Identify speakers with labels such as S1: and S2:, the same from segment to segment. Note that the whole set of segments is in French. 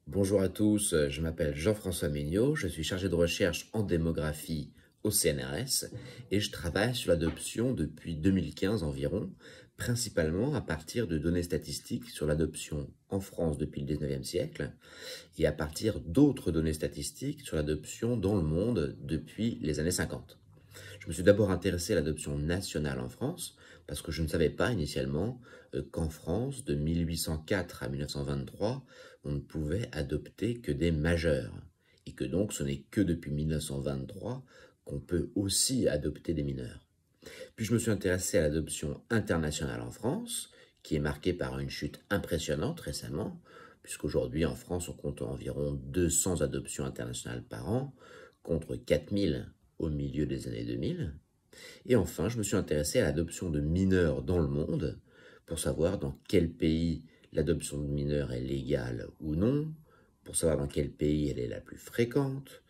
S1: Bonjour à tous, je m'appelle Jean-François Mignot, je suis chargé de recherche en démographie au CNRS et je travaille sur l'adoption depuis 2015 environ, principalement à partir de données statistiques sur l'adoption en France depuis le 19e siècle et à partir d'autres données statistiques sur l'adoption dans le monde depuis les années 50. Je me suis d'abord intéressé à l'adoption nationale en France, parce que je ne savais pas initialement qu'en France, de 1804 à 1923, on ne pouvait adopter que des majeurs, et que donc ce n'est que depuis 1923 qu'on peut aussi adopter des mineurs. Puis je me suis intéressé à l'adoption internationale en France, qui est marquée par une chute impressionnante récemment, puisqu'aujourd'hui en France on compte environ 200 adoptions internationales par an, contre 4000 au milieu des années 2000. Et enfin, je me suis intéressé à l'adoption de mineurs dans le monde, pour savoir dans quel pays l'adoption de mineurs est légale ou non, pour savoir dans quel pays elle est la plus fréquente,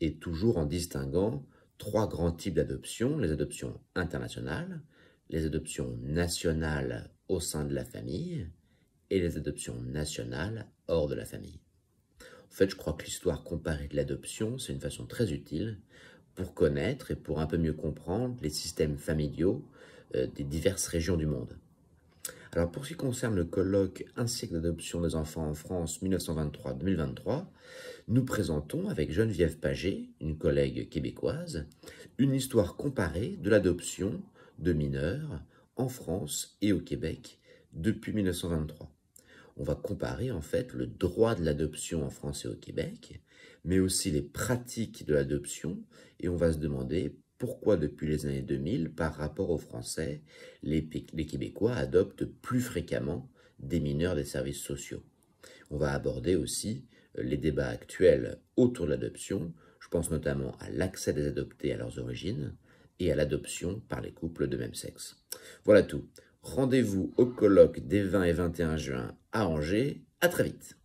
S1: et toujours en distinguant trois grands types d'adoptions: les adoptions internationales, les adoptions nationales au sein de la famille, et les adoptions nationales hors de la famille. En fait, je crois que l'histoire comparée de l'adoption, c'est une façon très utile pour connaître et pour un peu mieux comprendre les systèmes familiaux des diverses régions du monde. Alors, pour ce qui concerne le colloque Un siècle d'adoption des enfants en France 1923-2023, nous présentons avec Geneviève Paget, une collègue québécoise, une histoire comparée de l'adoption de mineurs en France et au Québec depuis 1923. On va comparer en fait le droit de l'adoption en France et au Québec, mais aussi les pratiques de l'adoption, et on va se demander pourquoi depuis les années 2000, par rapport aux Français, les Québécois adoptent plus fréquemment des mineurs des services sociaux. On va aborder aussi les débats actuels autour de l'adoption. Je pense notamment à l'accès des adoptés à leurs origines et à l'adoption par les couples de même sexe. Voilà tout. Rendez-vous au colloque des 20 et 21 juin à Angers. À très vite.